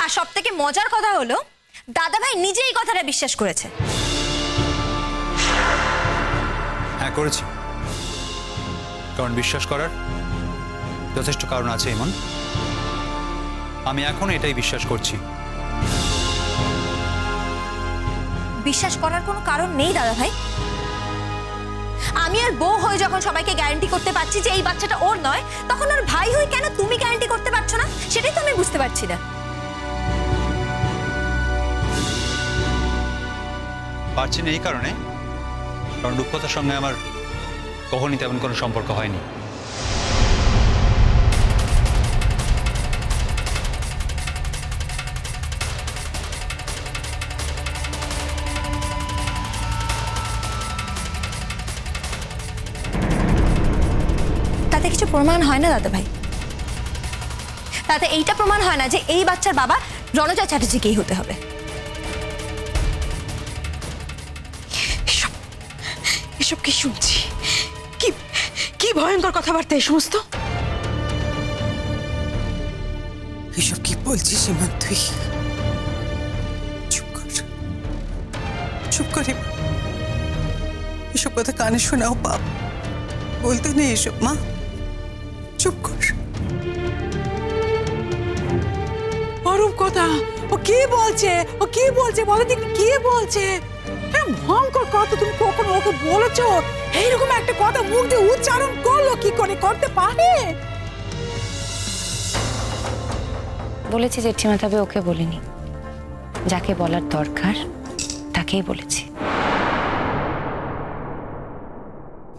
আর সবথেকে মজার কথা হলো দাদা ভাই নিজে এই কথাটা বিশ্বাস করেছে। হ্যাঁ করেছি, কারণ বিশ্বাস করার যথেষ্ট কারণ আছে ইমন। আমি এখন এটাই বিশ্বাস করছি। বিশ্বাস করার কোনো কারণ নেই দাদা ভাই। আমি আর বউ হয়ে যখন সবাইকে গ্যারান্টি করতে পারছি যে এই বাচ্চাটা ওর নয়, তখন ওর ভাই হয়ে কেন তুমি গ্যারান্টি করতে পারছো না সেটাই তো আমি বুঝতে পারছি না। পারছি না এই কারণে, কারণ রূপকথার সঙ্গে আমার কখনই তেমন কোনো সম্পর্ক হয়নি। তাতে কিছু প্রমাণ হয় না দাদা ভাই। তাতে এইটা প্রমাণ হয় না যে এই বাচ্চার বাবা রণজয় চ্যাটার্জিকেই হতে হবে। এসব কি শুনছি? কি কি ভয়ঙ্কর কথাবার্তা এই সমস্ত! এসব কি বলছিস ইমন তুই? চুপ কর, চুপ কর। এসব কথা কানে শোনাও পাপ, বলতে নেই এসব। মা চুপ কর। অরূপ কথা ও কি বলছে? ও কি বলছে বলো দেখি, কি বলছে? ভয়ঙ্কর কথা তুমি কখনো ওকে বলেছো? এইরকম একটা কথা মুখ দিয়ে উচ্চারণ করলো কি করে, করতে পারে? বলেছি জেঠিমা, তবে ওকে বলিনি। যাকে বলার দরকার তাকেই বলেছি।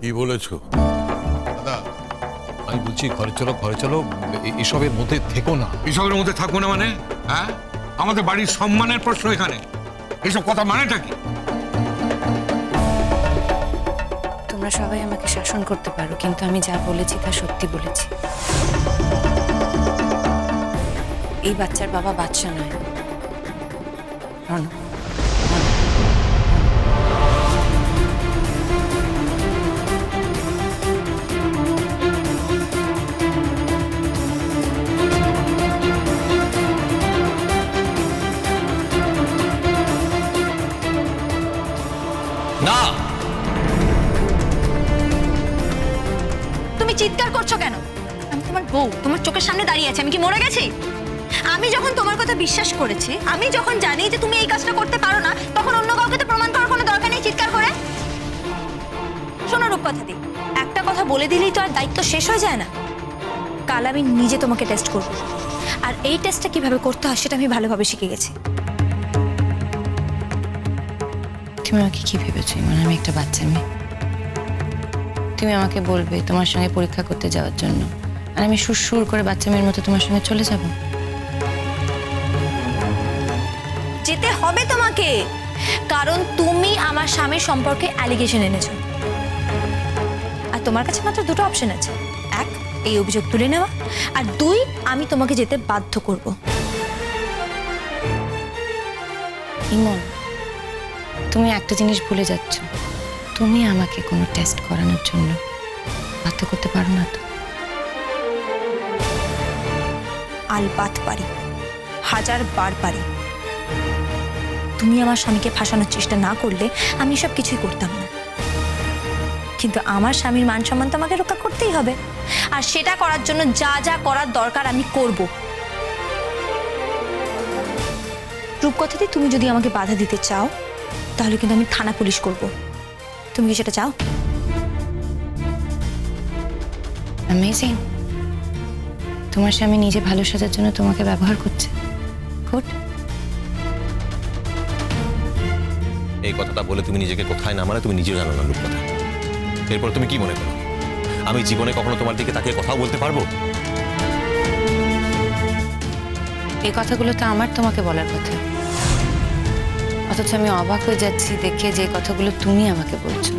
কি বলেছো? দাদা আমি বলছি ঘরে চলো, ঘরে চলো, এসবের মধ্যে থেকো না। এসবের মধ্যে থাকবো না মানে? হ্যাঁ, আমাদের বাড়ির সম্মানের প্রশ্ন এখানে। এসব কথা মানেটা কি? তোমরা সবাই আমাকে শাসন করতে পারো, কিন্তু আমি যা বলেছি তা সত্যি বলেছি। এই বাচ্চার বাবা বাচ্চা নয়, রণ। না, তুমি চিৎকার করছো কেন? আমি তোমার বউ, তোমার চোখের সামনে দাঁড়িয়ে আছি। আমি কি মরে গেছি? আমি যখন তোমার কথা বিশ্বাস করেছি, আমি যখন জানি যে তুমি এই কাজটা করতে পারো না, তখন অন্য কাউকে তো প্রমাণ করার কোনো দরকার নেই চিৎকার করে। শোনো রূপকথা দি, একটা কথা বলে দিলেই তো আর দায়িত্ব শেষ হয়ে যায় না। কাল আমি নিজে তোমাকে টেস্ট করব, আর এই টেস্টটা কিভাবে করতে হয় সেটা আমি ভালোভাবে শিখে গেছি। তুমি আমাকে কি ভেবেছো? মানে আমি একটা বাচ্চা মেয়ে? তুমি আমাকে বলবে তোমার সঙ্গে পরীক্ষা করতে যাওয়ার জন্য, আর আমি সুর করে বাচ্চা মেয়ের মতো তোমার সঙ্গে চলে যাব? যেতে হবে তোমাকে, কারণ তুমি আমার স্বামীর সম্পর্কে অ্যালিগেশন এনেছো। আর তোমার কাছে মাত্র দুটো অপশন আছে, এক এই অভিযোগ তুলে নেওয়া, আর দুই আমি তোমাকে যেতে বাধ্য করব। ইমন, তুমি একটা জিনিস ভুলে যাচ্ছ, তুমি আমাকে কোনো টেস্ট করানোর জন্য বাধ্য করতে পারো না তো। আলবাত পারি, 1000 বার পারি। তুমি আমার স্বামীকে ফাঁসানোর চেষ্টা না করলে আমি সব কিছুই করতাম না, কিন্তু আমার স্বামীর মান সম্মান তো আমাকে রক্ষা করতেই হবে, আর সেটা করার জন্য যা যা করার দরকার আমি করব। রূপকথাতে তুমি যদি আমাকে বাধা দিতে চাও, তাহলে কিন্তু আমি থানা পুলিশ করব। তুমি কি সেটা চাও? অ্যামেজিং, তোমার স্বামী নিজে ভালো সাজার জন্য তোমাকে ব্যবহার করছে। গুড। এই কথাটা বলে তুমি নিজেকে কোথায় না মানে তুমি নিজেও জানো না রূপকথা। এরপর তুমি কি মনে করো আমি জীবনে কখনো তোমার দিকে তাকিয়ে কথাও বলতে পারবো? এই কথাগুলো তো আমার তোমাকে বলার কথা, অথচ আমি অবাক হয়ে যাচ্ছি দেখে যে কথাগুলো তুমি আমাকে বলছো।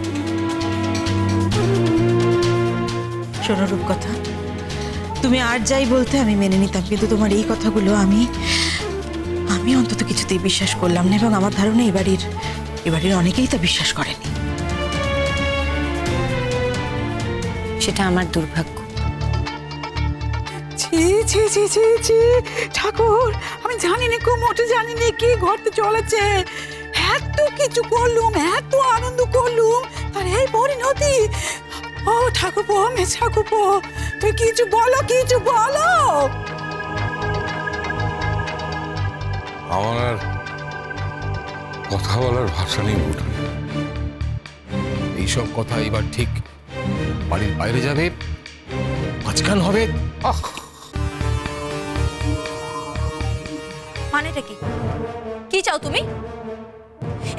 শোনো রূপকথা, তুমি আর যাই বলতে আমি মেনে নিতাম, কিন্তু তোমার এই কথাগুলো আমি অন্তত কিছুতেই বিশ্বাস করলাম না, এবং আমার ধারণা এ বাড়ির অনেকেই তা বিশ্বাস করেনি। সেটা আমার দুর্ভাগ্য। ছি ছি ছি ছি ছি ঠাকুর, আমি জানি না, খুব মোটে জানি না কি ঘটতে চলেছে। এত কিছু করলুম, এত আনন্দ করলুম, আর এই পরিণতি। ও ঠাকুরপো, মেজ ঠাকুরপো, তুই কিছু বলো, কিছু বলো। আমার আর কথা বলার ভাষা নেই বুটু। এইসব কথা এবার ঠিক বাড়ির বাইরে যাবে, মাঝখান হবে। মানেটা কি? কি চাও তুমি?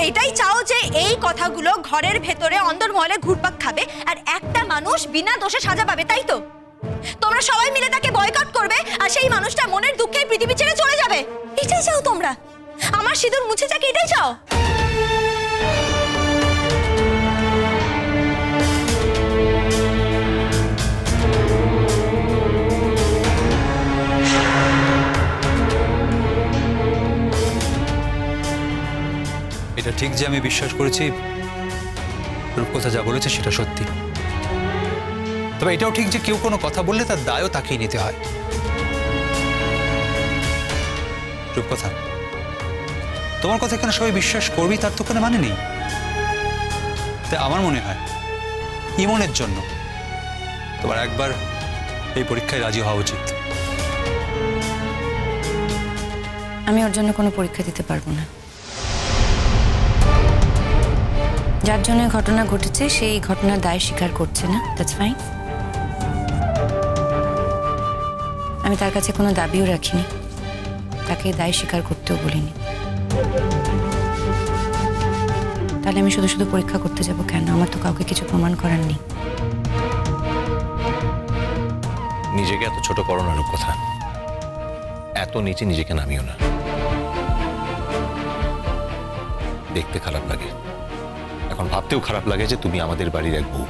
এটাই চাও যে এই কথাগুলো ঘরের ভেতরে অন্দরমহলে ঘুরপাক খাবে আর একটা মানুষ বিনা দোষে সাজা পাবে, তাই তো? তোমরা সবাই মিলে তাকে বয়কট করবে আর সেই মানুষটা মনের দুঃখে পৃথিবী ছেড়ে চলে যাবে। এটাই চাও তোমরা? আমার সিঁদুর মুছে যাকে এটাই চাও? এটা ঠিক যে আমি বিশ্বাস করেছি রূপকথা যা বলেছে সেটা সত্যি, তবে এটাও ঠিক যে কেউ কোনো কথা বললে তার দায়ও তাকেই নিতে হয়। রূপকথা, তোমার কথা এখানে সবাই বিশ্বাস করবি তার তো কোনো মানে নেই। তাই আমার মনে হয় ইমনের জন্য তোমার একবার এই পরীক্ষায় রাজি হওয়া উচিত। আমি ওর জন্য কোনো পরীক্ষা দিতে পারবো না। যার জন্য ঘটনা ঘটেছে সেই ঘটনার দায় স্বীকার করছে না, দ্যাটস ফাইন। আমি তার কাছে কোনো দাবিও রাখিনি, তাকে দায় স্বীকার করতেও বলিনি। তাহলে আমি শুধু শুধু পরীক্ষা করতে যাব কেন? আমার তো কাউকে কিছু প্রমাণ করার নেই। নিজেকে এত ছোট করো না রূপকথা, এত নিচে নিজেকে নামিও না। দেখতে খারাপ লাগে, এখন ভাবতেও খারাপ লাগে যে তুমি আমাদের বাড়ির এক বউ।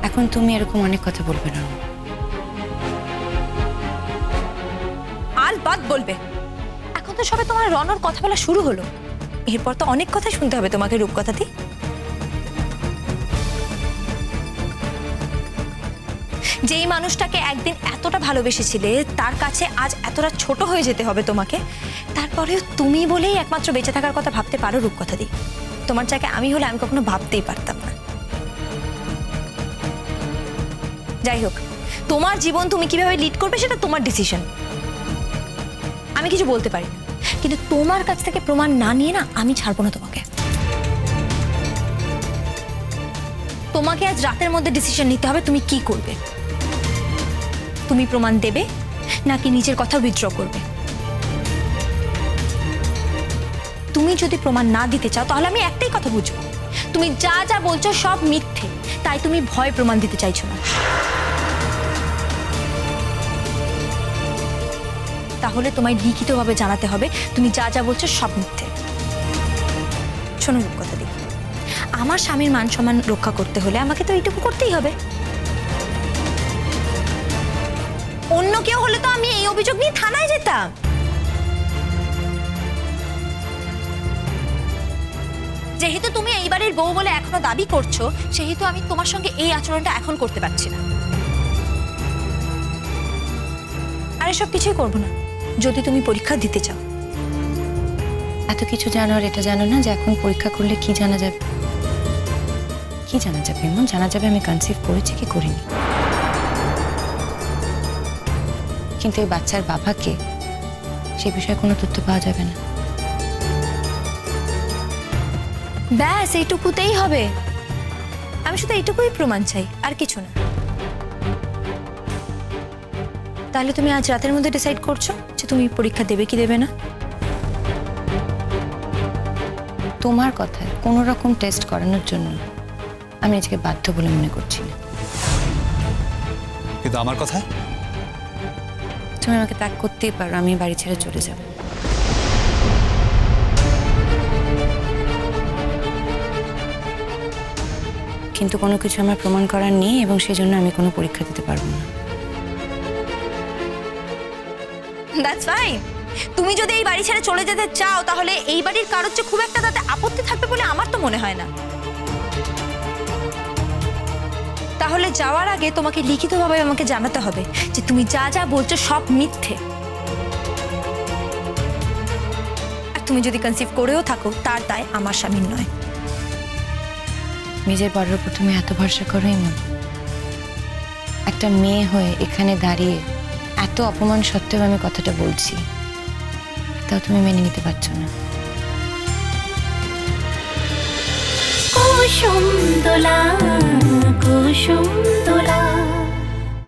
এখন তুমি এরকম অনেক কথা বলবে না। আলবাত বলবে। এখন তো সবে তোমার রনর কথা বলা শুরু হলো, এরপর তো অনেক কথা শুনতে হবে তোমাকে রূপকথাতে। যেই মানুষটাকে একদিন এতটা ভালোবেসেছিলে তার কাছে আজ এতটা ছোট হয়ে যেতে হবে তোমাকে, তারপরেও তুমি বলেই একমাত্র বেঁচে থাকার কথা ভাবতে পারো রূপকথা দি। তোমার জায়গায় আমি হলে আমি কখনো ভাবতেই পারতাম না। যাই হোক, তোমার জীবন তুমি কিভাবে লিড করবে সেটা তোমার ডিসিশন, আমি কিছু বলতে পারি না। কিন্তু তোমার কাছ থেকে প্রমাণ না নিয়ে না আমি ছাড়বো না তোমাকে। তোমাকে আজ রাতের মধ্যে ডিসিশন নিতে হবে তুমি কি করবে। তুমি প্রমাণ দেবে নাকি নিজের কথা উইথড্র করবে। তুমি যদি প্রমাণ না দিতে চাও তাহলে আমি একটাই কথা বুঝবো, তুমি যা যা বলছো সব মিথ্যে, তাই তুমি ভয় প্রমাণ দিতে চাইছো না। তাহলে তোমায় লিখিতভাবে জানাতে হবে তুমি যা যা বলছো সব মিথ্যে। শোনো রূপকথা দি, আমার স্বামীর মান সম্মান রক্ষা করতে হলে আমাকে তো এইটুকু করতেই হবে। অন্য কেউ হলে তো আমি এই অভিযোগ নিয়ে থানায় যেতাম। যেহেতু তুমি এই বাড়ির বউ বলে এখনো দাবি করছো, সেহেতু আমি তোমার সঙ্গে এই আচরণটা এখন করতে পারছি না। আর এসব কিছুই করবো না যদি তুমি পরীক্ষা দিতে চাও। এত কিছু জানো আর এটা জানো না যে এখন পরীক্ষা করলে কি জানা যাবে? কি জানা যাবে এমন? জানা যাবে আমি কনসিভ করেছি কি করিনি। কিন্তু এই বাচ্চার বাবাকে সে বিষয়ে কোনো তথ্য পাওয়া যাবে না। ব্যাস এইটুকুতেই হবে। আমি শুধু এইটুকুই প্রমাণ চাই, আর কিছু না। তাহলে তুমি আজ রাতের মধ্যে ডিসাইড করছো যে তুমি পরীক্ষা দেবে কি দেবে না? তোমার কথায় কোনো রকম টেস্ট করানোর জন্য আমি আজকে বাধ্য বলে মনে করছি না। কিন্তু আমার কথায় তুমি আমাকে ত্যাগ করতেই পারো, আমি বাড়ি ছেড়ে চলে যাব। কিন্তু কোনো কিছু আমার প্রমাণ করার নেই এবং সেজন্য আমি কোনো পরীক্ষা দিতে পারবো না। That's fine. তুমি যদি এই বাড়ি ছেড়ে চলে যেতে চাও তাহলে এই বাড়ির কারোর যে খুব একটা তাতে আপত্তি থাকবে বলে আমার তো মনে হয় না। তাহলে যাওয়ার আগে তোমাকে লিখিতভাবে আমাকে জানাতে হবে যে তুমি যা যা বলছো সব মিথ্যে। আর তুমি যদি কনসিভ করেও থাকো তার দায় আমার স্বামীর নয়। নিজের বড়ের উপর তুমি এত ভরসা করো ইমন? একটা মেয়ে হয়ে এখানে দাঁড়িয়ে এত অপমান সত্ত্বেও আমি কথাটা বলছি, তাও তুমি মেনে নিতে পারছো না। কুসুম দোলা কুসুম